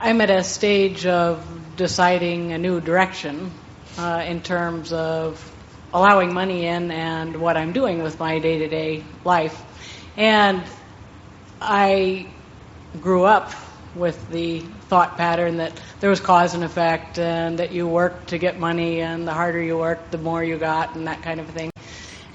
I'm at a stage of deciding a new direction in terms of allowing money in and what I'm doing with my day-to-day life. And I grew up with the thought pattern that there was cause and effect, and that you worked to get money, and the harder you worked, the more you got, and that kind of thing.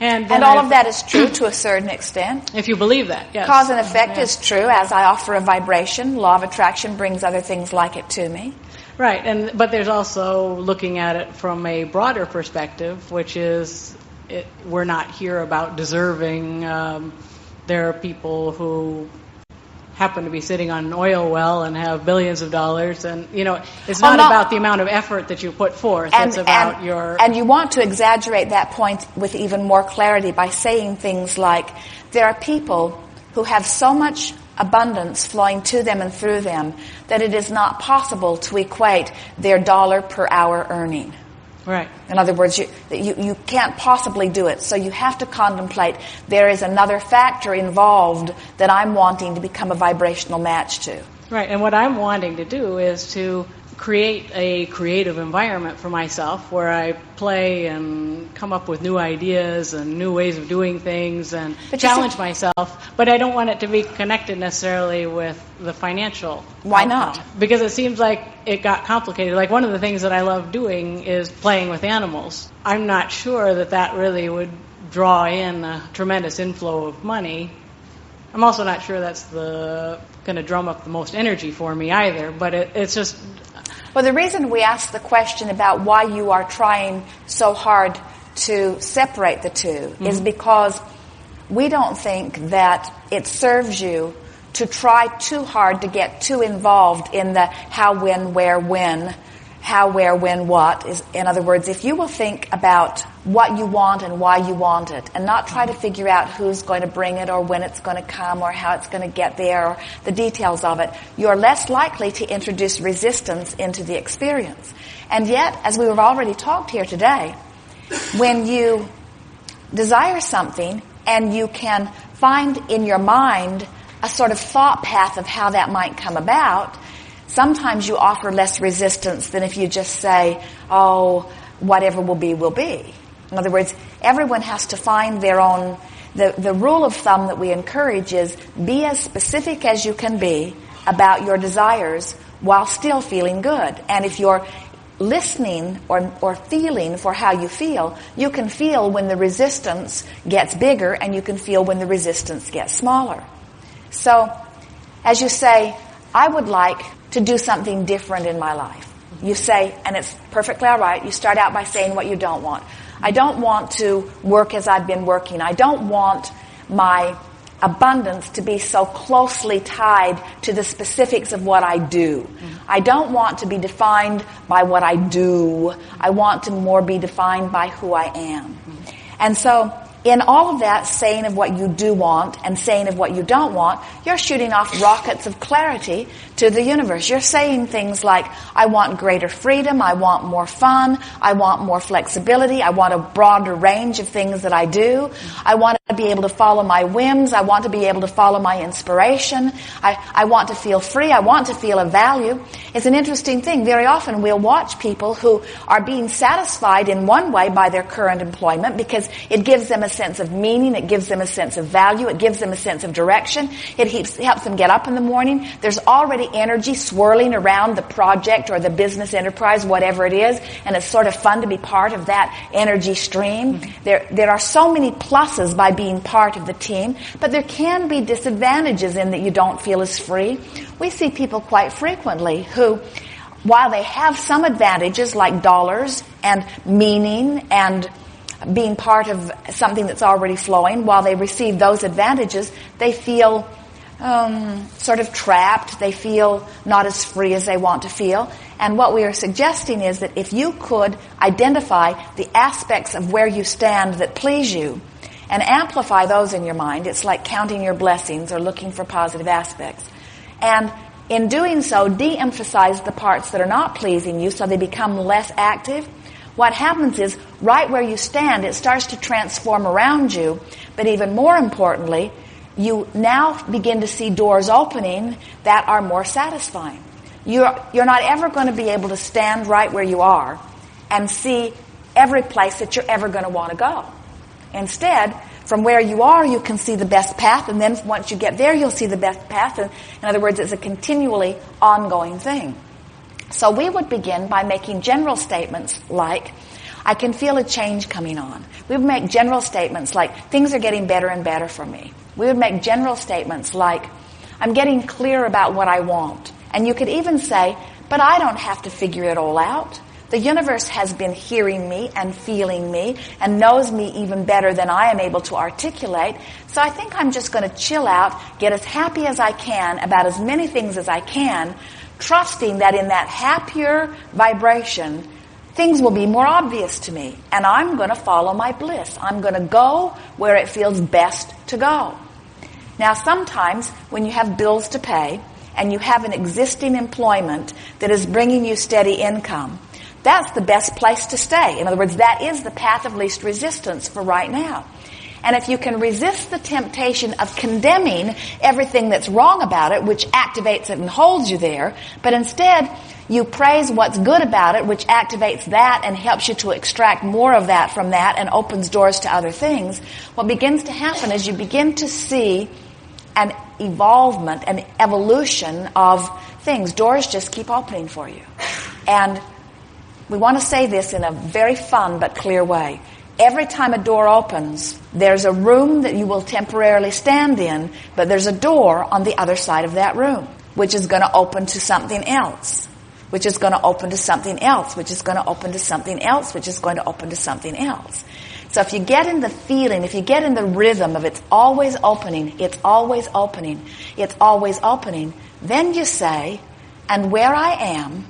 And all of that is true to a certain extent. If you believe that, yes. Cause and effect is true. As I offer a vibration, law of attraction brings other things like it to me. Right, but there's also looking at it from a broader perspective, which is we're not here about deserving. There are people who happen to be sitting on an oil well and have billions of dollars, and it's not about the amount of effort that you put forth. It's about your... And you want to exaggerate that point with even more clarity by saying things like, there are people who have so much abundance flowing to them and through them that it is not possible to equate their dollar per hour earning. Right. In other words, you can't possibly do it. So you have to contemplate there is another factor involved that I'm wanting to become a vibrational match to. Right. And what I'm wanting to do is to create a creative environment for myself where I play and come up with new ideas and new ways of doing things and challenge myself. But I don't want it to be connected necessarily with the financial. Why not? Because it seems like it got complicated. Like, one of the things that I love doing is playing with animals. I'm not sure that really would draw in a tremendous inflow of money. I'm also not sure that's going to drum up the most energy for me either. But it's just... Well, the reason we ask the question about why you are trying so hard to separate the two is because we don't think that it serves you to try too hard to get too involved in the how, when, where, when, how, where, when, what. In other words, if you will think about what you want and why you want it, and not try to figure out who's going to bring it or when it's going to come or how it's going to get there or the details of it, you're less likely to introduce resistance into the experience. And yet, as we have already talked here today, when you desire something and you can find in your mind a sort of thought path of how that might come about, sometimes you offer less resistance than if you just say, oh, whatever will be, will be. In other words, everyone has to find their own... The rule of thumb that we encourage is be as specific as you can be about your desires while still feeling good. And if you're listening or feeling for how you feel, you can feel when the resistance gets bigger and you can feel when the resistance gets smaller. So, as you say, I would like to do something different in my life. You say, and it's perfectly all right, you start out by saying what you don't want. I don't want to work as I've been working. I don't want my abundance to be so closely tied to the specifics of what I do. I don't want to be defined by what I do. I want to more be defined by who I am. And so, in all of that saying of what you do want and saying of what you don't want, you're shooting off rockets of clarity to the universe. You're saying things like, I want greater freedom, I want more fun, I want more flexibility, I want a broader range of things that I do, I want to be able to follow my whims, I want to be able to follow my inspiration, I want to feel free, I want to feel of value. It's an interesting thing. Very often we'll watch people who are being satisfied in one way by their current employment because it gives them a sense of meaning, it gives them a sense of value, it gives them a sense of direction, it helps them get up in the morning. There's already energy swirling around the project or the business enterprise, whatever it is, and it's sort of fun to be part of that energy stream. There are so many pluses by being part of the team, but there can be disadvantages in that you don't feel as free. We see people quite frequently who, while they have some advantages like dollars and meaning and being part of something that's already flowing, while they receive those advantages, they feel sort of trapped. They feel not as free as they want to feel. And what we are suggesting is that if you could identify the aspects of where you stand that please you and amplify those in your mind, it's like counting your blessings or looking for positive aspects. And in doing so, de-emphasize the parts that are not pleasing you so they become less active. What happens is, right where you stand, it starts to transform around you. But even more importantly, you now begin to see doors opening that are more satisfying. you're not ever going to be able to stand right where you are and see every place that you're ever going to want to go. Instead, from where you are, you can see the best path, and then once you get there, you'll see the best path. And in other words, it's a continually ongoing thing. So we would begin by making general statements like, I can feel a change coming on. We would make general statements like, things are getting better and better for me. We would make general statements like, I'm getting clear about what I want. And you could even say, but I don't have to figure it all out. The universe has been hearing me and feeling me and knows me even better than I am able to articulate. So I think I'm just going to chill out, get as happy as I can about as many things as I can, trusting that in that happier vibration, things will be more obvious to me. And I'm going to follow my bliss. I'm going to go where it feels best to go. Now, sometimes when you have bills to pay and you have an existing employment that is bringing you steady income, that's the best place to stay. In other words, that is the path of least resistance for right now. And if you can resist the temptation of condemning everything that's wrong about it, which activates it and holds you there, but instead you praise what's good about it, which activates that and helps you to extract more of that from that and opens doors to other things, what begins to happen is you begin to see an evolvement, an evolution of things. Doors just keep opening for you. And we want to say this in a very fun but clear way. Every time a door opens, there's a room that you will temporarily stand in, but there's a door on the other side of that room, which is going to open to something else, which is going to open to something else, which is going to open to something else, which is going to open to something else. So if you get in the feeling, if you get in the rhythm of it's always opening, it's always opening, it's always opening, then you say, and where I am,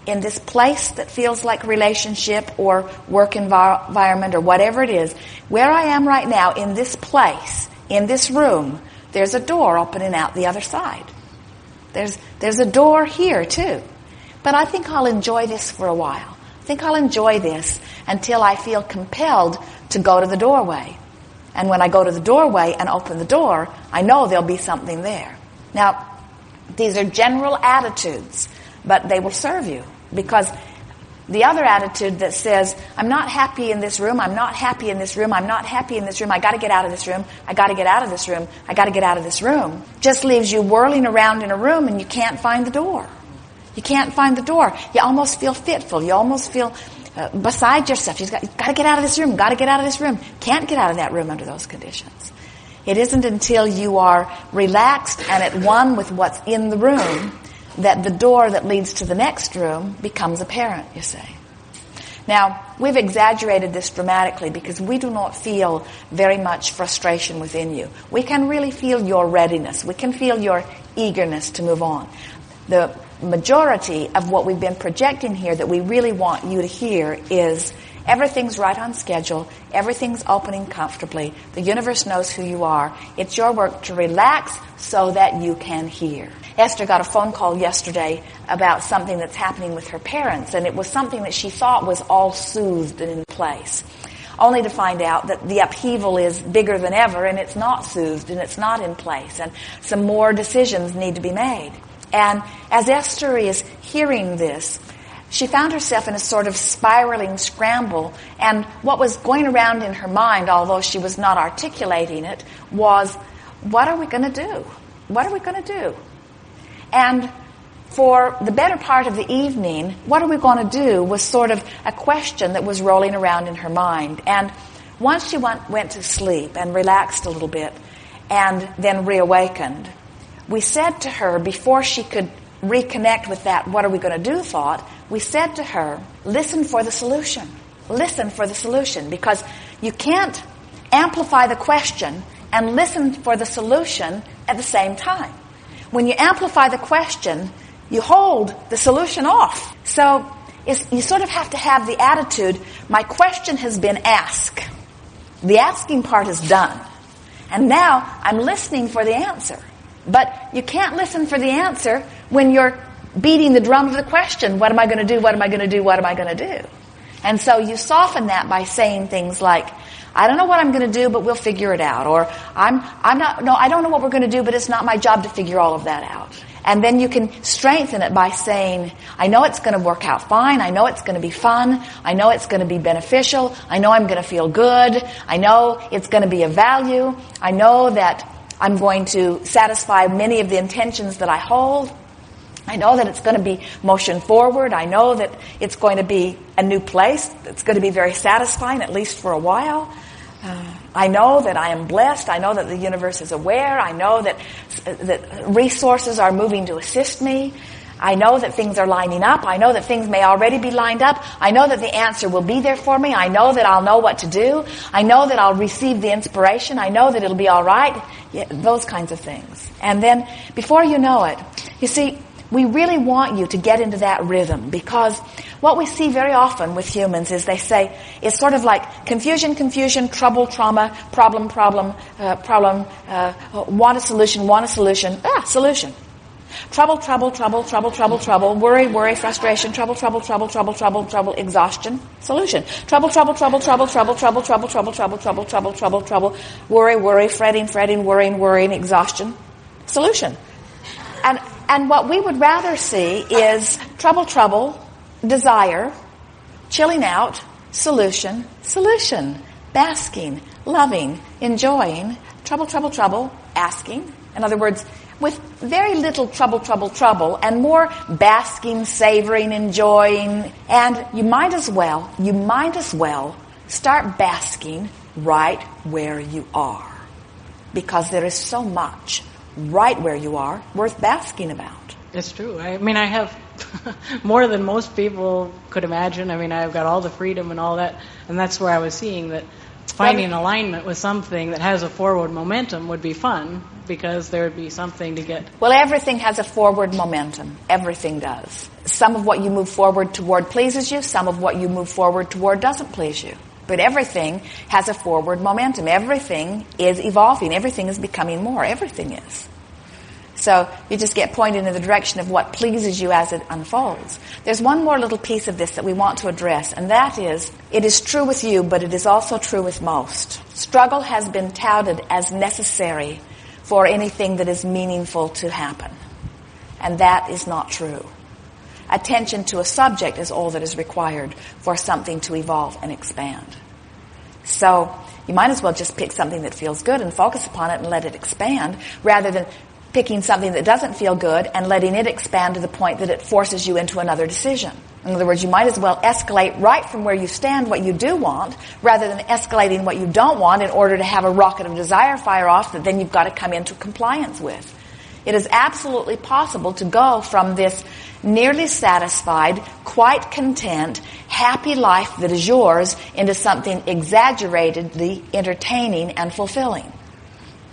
in this place that feels like relationship or work environment or whatever it is, where I am right now in this place, in this room, there's a door opening out the other side. There's a door here too. But I think I'll enjoy this for a while. I think I'll enjoy this until I feel compelled to go to the doorway. And when I go to the doorway and open the door, I know there'll be something there. Now, these are general attitudes, but they will serve you. Because the other attitude that says, I'm not happy in this room, I'm not happy in this room, I'm not happy in this room, I got to get out of this room, I got to get out of this room, I got to get out of this room, just leaves you whirling around in a room and you can't find the door. You can't find the door. You almost feel fitful. You almost feel beside yourself. You've got to get out of this room, got to get out of this room. Can't get out of that room under those conditions. It isn't until you are relaxed and at one with what's in the room that the door that leads to the next room becomes apparent, you see. Now, we've exaggerated this dramatically because we do not feel very much frustration within you. We can really feel your readiness. We can feel your eagerness to move on. The majority of what we've been projecting here that we really want you to hear is everything's right on schedule. Everything's opening comfortably. The universe knows who you are. It's your work to relax so that you can hear. Esther got a phone call yesterday about something that's happening with her parents, and it was something that she thought was all soothed and in place, only to find out that the upheaval is bigger than ever, and it's not soothed, and it's not in place, and some more decisions need to be made. And as Esther is hearing this, she found herself in a sort of spiraling scramble, and what was going around in her mind, although she was not articulating it, was, what are we going to do? What are we going to do? And for the better part of the evening, what are we going to do was sort of a question that was rolling around in her mind. And once she went to sleep and relaxed a little bit and then reawakened, we said to her, before she could reconnect with that what are we going to do thought, we said to her, listen for the solution. Listen for the solution, because you can't amplify the question and listen for the solution at the same time. When you amplify the question, you hold the solution off. So you sort of have to have the attitude, my question has been asked. The asking part is done. And now I'm listening for the answer. But you can't listen for the answer when you're beating the drum of the question, what am I going to do, what am I going to do, what am I going to do? And so you soften that by saying things like, I don't know what I'm going to do, but we'll figure it out. Or I don't know what we're going to do, but it's not my job to figure all of that out. And then you can strengthen it by saying, I know it's going to work out fine. I know it's going to be fun. I know it's going to be beneficial. I know I'm going to feel good. I know it's going to be of value. I know that I'm going to satisfy many of the intentions that I hold. I know that it's going to be motion forward. I know that it's going to be a new place. It's going to be very satisfying, at least for a while. I know that I am blessed. I know that the universe is aware. I know that resources are moving to assist me. I know that things are lining up. I know that things may already be lined up. I know that the answer will be there for me. I know that I'll know what to do. I know that I'll receive the inspiration. I know that it'll be all right. Yeah, those kinds of things. And then, before you know it, you see, we really want you to get into that rhythm, because what we see very often with humans is they say, it's sort of like confusion, trouble, trauma, problem, want a solution, solution. Trouble, worry, frustration, trouble, exhaustion, solution. Trouble, worry, fretting, worrying, exhaustion, solution. And what we would rather see is trouble, desire, chilling out, solution, basking, loving, enjoying, trouble, asking. In other words, with very little trouble, and more basking, savoring, enjoying. And you might as well start basking right where you are, because there is so much right where you are worth basking about. It's true. I mean, I have more than most people could imagine. I mean, I've got all the freedom and all that, and that's where I was seeing that finding alignment with something that has a forward momentum would be fun, because there would be something to get. Well, everything has a forward momentum. Everything does. Some of what you move forward toward pleases you. Some of what you move forward toward doesn't please you. But everything has a forward momentum. Everything is evolving. Everything is becoming more. Everything is. So you just get pointed in the direction of what pleases you as it unfolds. There's one more little piece of this that we want to address, and that is, it is true with you, but it is also true with most. Struggle has been touted as necessary for anything that is meaningful to happen. And that is not true. Attention to a subject is all that is required for something to evolve and expand. So you might as well just pick something that feels good and focus upon it and let it expand, rather than picking something that doesn't feel good and letting it expand to the point that it forces you into another decision. In other words, you might as well escalate right from where you stand what you do want, rather than escalating what you don't want in order to have a rocket of desire fire off that then you've got to come into compliance with. It is absolutely possible to go from this nearly satisfied, quite content, happy life that is yours into something exaggeratedly entertaining and fulfilling.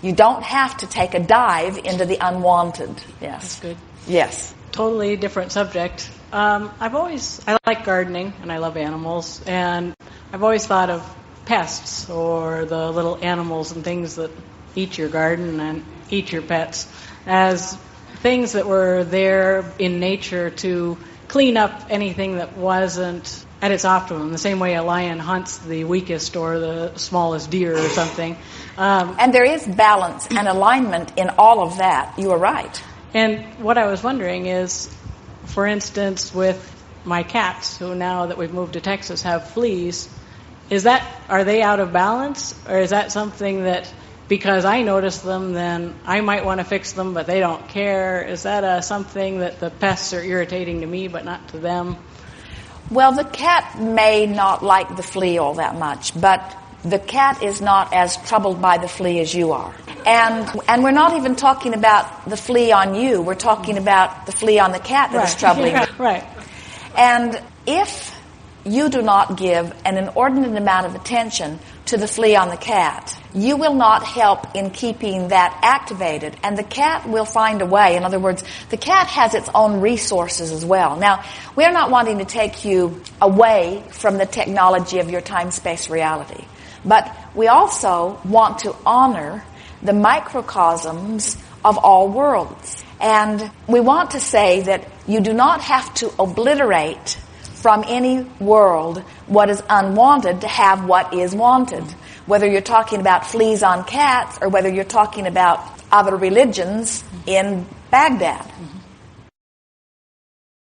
You don't have to take a dive into the unwanted. Yes. That's good. Yes. Totally different subject. I like gardening and I love animals, and I've always thought of pests, or the little animals and things that eat your garden and eat your pets, as things that were there in nature to clean up anything that wasn't at its optimum, the same way a lion hunts the weakest or the smallest deer or something. And there is balance and alignment in all of that. You are right. And what I was wondering is, for instance, with my cats, who now that we've moved to Texas have fleas, are they out of balance? Or is that something that, because I notice them, then I might want to fix them, but they don't care? Is that something that the pests are irritating to me, but not to them? Well, the cat may not like the flea all that much, but the cat is not as troubled by the flea as you are. And we're not even talking about the flea on you. We're talking about the flea on the cat that is troubling you. Right. And if you do not give an inordinate amount of attention to the flea on the cat, you will not help in keeping that activated, and the cat will find a way. In other words, the cat has its own resources as well. Now, we're not wanting to take you away from the technology of your time-space reality, but we also want to honor the microcosms of all worlds. And we want to say that you do not have to obliterate from any world what is unwanted to have what is wanted. whether you're talking about fleas on cats or whether you're talking about other religions in Baghdad.